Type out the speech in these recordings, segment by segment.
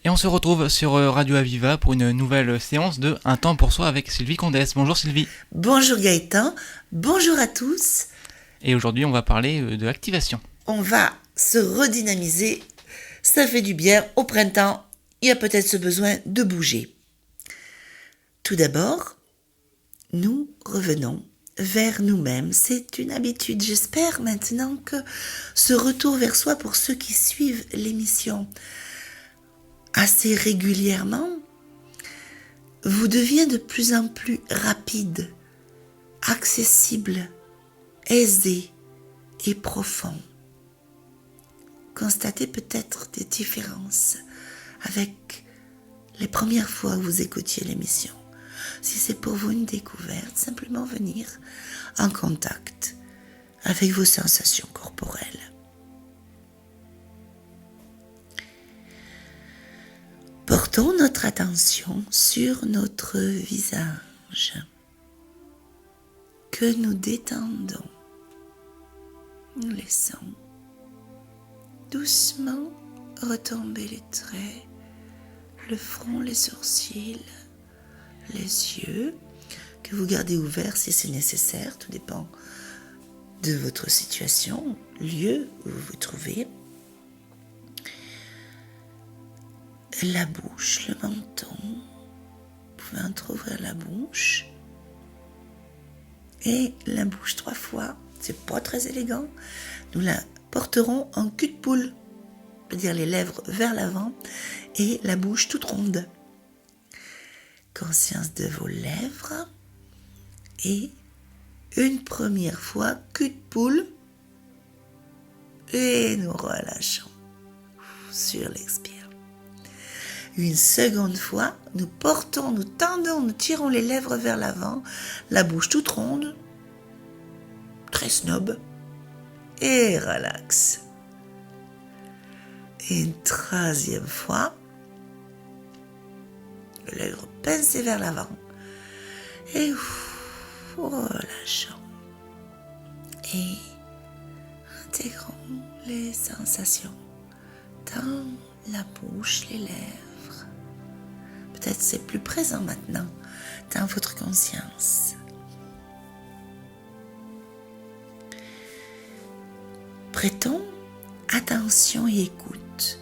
Et on se retrouve sur Radio Aviva pour une nouvelle séance de Un temps pour soi avec Sylvie Condès. Bonjour Sylvie. Bonjour Gaëtan, bonjour à tous. Et aujourd'hui on va parler de l'activation. On va se redynamiser, ça fait du bien au printemps, il y a peut-être ce besoin de bouger. Tout d'abord, nous revenons vers nous-mêmes. C'est une habitude, j'espère maintenant que ce retour vers soi pour ceux qui suivent l'émission assez régulièrement vous devient de plus en plus rapide, accessible, aisé et profond. Constatez peut-être des différences avec les premières fois que vous écoutiez l'émission. Si c'est pour vous une découverte, simplement venir en contact avec vos sensations corporelles. Portons notre attention sur notre visage, que nous détendons. Nous laissons doucement retomber les traits, le front, les sourcils, les yeux, que vous gardez ouverts si c'est nécessaire, tout dépend de votre situation, lieu où vous vous trouvez. La bouche, le menton, vous pouvez entrouvrir la bouche et la bouche 3 fois, c'est pas très élégant, nous la porterons en cul de poule, c'est-à-dire les lèvres vers l'avant et la bouche toute ronde. Conscience de vos lèvres et une première fois cul de poule et nous relâchons sur l'expire. Une seconde fois, nous portons, nous tendons, nous tirons les lèvres vers l'avant, la bouche toute ronde, très snob, et relax. Et une troisième fois, les lèvres pincées vers l'avant, et relâchons. Et intégrons les sensations dans la bouche, les lèvres. Peut-être c'est plus présent maintenant dans votre conscience. Prêtons attention et écoute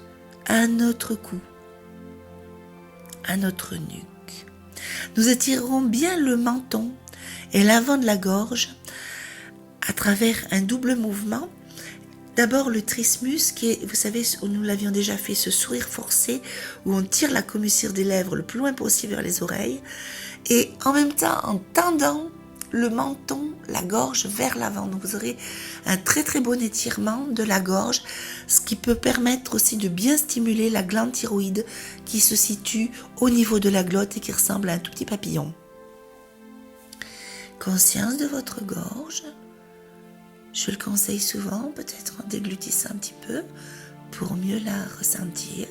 à notre cou, à notre nuque. Nous étirerons bien le menton et l'avant de la gorge à travers un double mouvement. D'abord le trismus qui est, vous savez, où nous l'avions déjà fait, ce sourire forcé où on tire la commissure des lèvres le plus loin possible vers les oreilles et en même temps en tendant le menton, la gorge vers l'avant. Donc vous aurez un très très bon étirement de la gorge, ce qui peut permettre aussi de bien stimuler la glande thyroïde qui se situe au niveau de la glotte et qui ressemble à un tout petit papillon. Conscience de votre gorge. Je le conseille souvent, peut-être en déglutissant un petit peu, pour mieux la ressentir.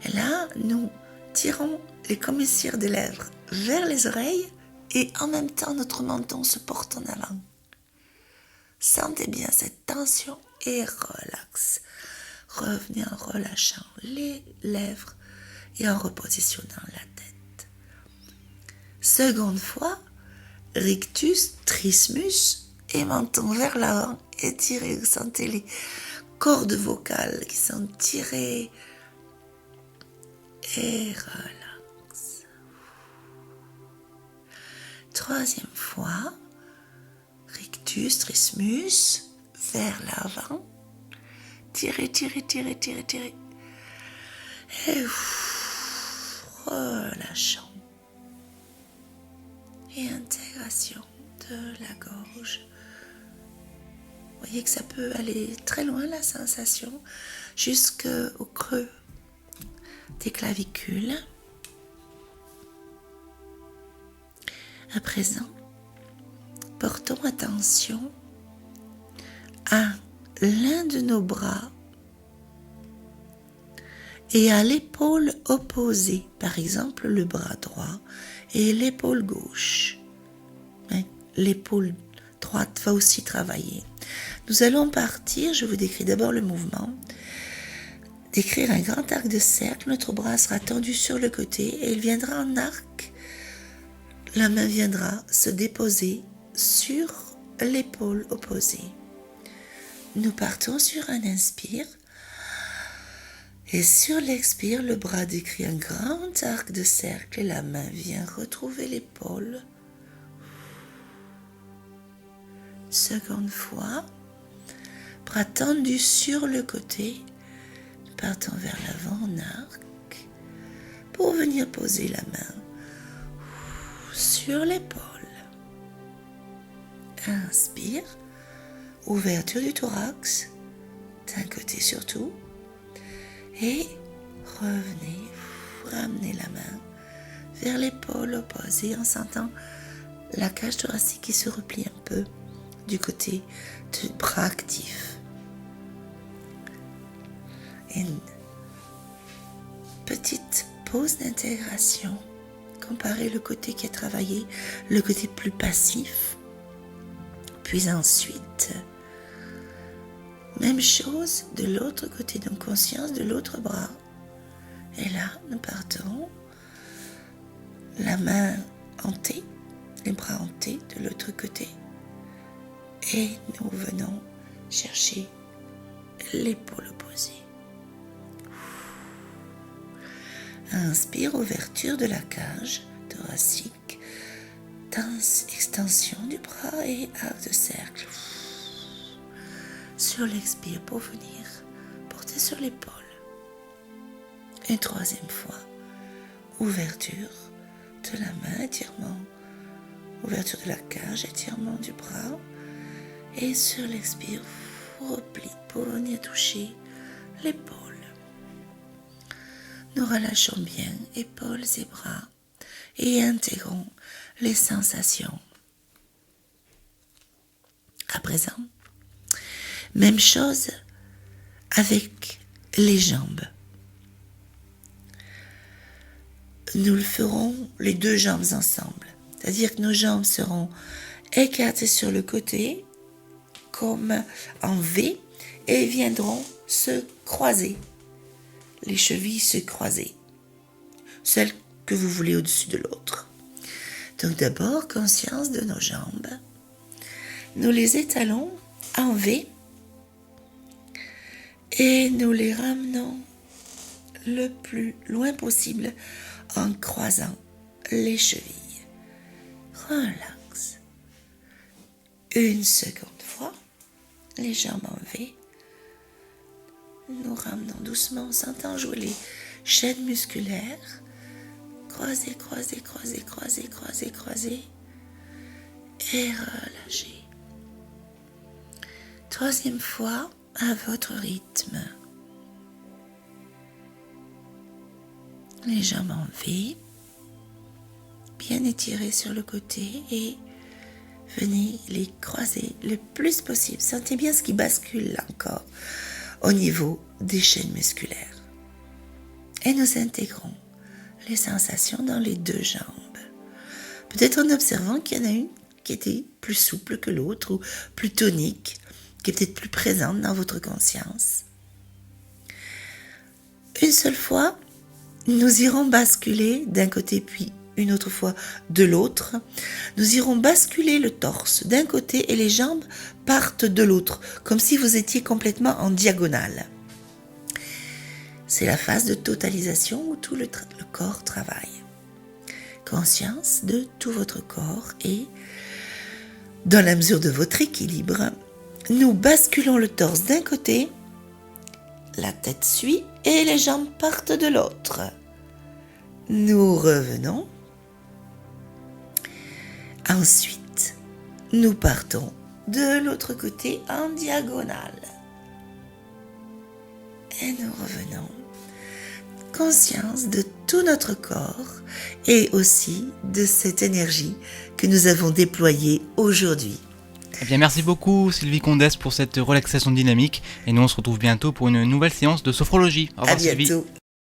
Et là, nous tirons les commissures des lèvres vers les oreilles et en même temps, notre menton se porte en avant. Sentez bien cette tension et relax. Revenez en relâchant les lèvres et en repositionnant la tête. Seconde fois, rictus, trismus, et menton vers l'avant, étirez, vous sentez les cordes vocales qui sont tirées et relax. Troisième fois, rictus, trismus, vers l'avant, tirez, tirez, tirez, tirez, tirez, et relâchons. Et intégration de la gorge. Vous voyez que ça peut aller très loin la sensation, jusqu'au creux des clavicules. À présent, portons attention à l'un de nos bras et à l'épaule opposée, par exemple le bras droit et l'épaule gauche. L'épaule droite va aussi travailler. Nous allons partir, je vous décris d'abord le mouvement, d'écrire un grand arc de cercle. Notre bras sera tendu sur le côté et il viendra en arc. La main viendra se déposer sur l'épaule opposée. Nous partons sur un inspire. Et sur l'expire, le bras décrit un grand arc de cercle et la main vient retrouver l'épaule. Seconde fois, bras tendu sur le côté, nous partons vers l'avant en arc pour venir poser la main sur l'épaule. Inspire, ouverture du thorax, d'un côté surtout. Et revenez, ramenez la main vers l'épaule opposée en sentant la cage thoracique qui se replie un peu du côté du bras actif. Une petite pause d'intégration. Comparez le côté qui est travaillé, le côté plus passif. Puis ensuite, même chose de l'autre côté, donc conscience de l'autre bras. Et là, nous partons, la main en T, les bras en T de l'autre côté. Et nous venons chercher l'épaule opposée. Inspire, ouverture de la cage thoracique, extension du bras et arc de cercle. Sur l'expire pour venir porter sur l'épaule. Une troisième fois, ouverture de la main, étirement, ouverture de la cage, étirement du bras. Et sur l'expire, repli pour venir toucher l'épaule. Nous relâchons bien épaules et bras et intégrons les sensations. À présent, même chose avec les jambes. Nous le ferons les deux jambes ensemble. C'est-à-dire que nos jambes seront écartées sur le côté, comme en V, et viendront se croiser. Les chevilles se croiser. Celle que vous voulez au-dessus de l'autre. Donc d'abord, conscience de nos jambes. Nous les étalons en V. Et nous les ramenons le plus loin possible en croisant les chevilles. Relax. Une seconde fois, les jambes en V. Nous ramenons doucement, en sentant jouer les chaînes musculaires. Croisez, croisez, croisez, croisez, croisez, croisez. Et relâchez. Troisième fois, à votre rythme. Les jambes en V, bien étirées sur le côté et venez les croiser le plus possible. Sentez bien ce qui bascule là encore au niveau des chaînes musculaires. Et nous intégrons les sensations dans les deux jambes. Peut-être en observant qu'il y en a une qui était plus souple que l'autre ou plus tonique, qui est peut-être plus présente dans votre conscience. Une seule fois, nous irons basculer d'un côté puis une autre fois de l'autre. Nous irons basculer le torse d'un côté et les jambes partent de l'autre, comme si vous étiez complètement en diagonale. C'est la phase de totalisation où tout le corps travaille. Conscience de tout votre corps et, dans la mesure de votre équilibre, nous basculons le torse d'un côté, la tête suit et les jambes partent de l'autre. Nous revenons. Ensuite, nous partons de l'autre côté en diagonale. Et nous revenons. Conscience de tout notre corps et aussi de cette énergie que nous avons déployée aujourd'hui. Eh bien, merci beaucoup Sylvie Condès pour cette relaxation dynamique et nous on se retrouve bientôt pour une nouvelle séance de sophrologie. Au revoir À bientôt. Sylvie.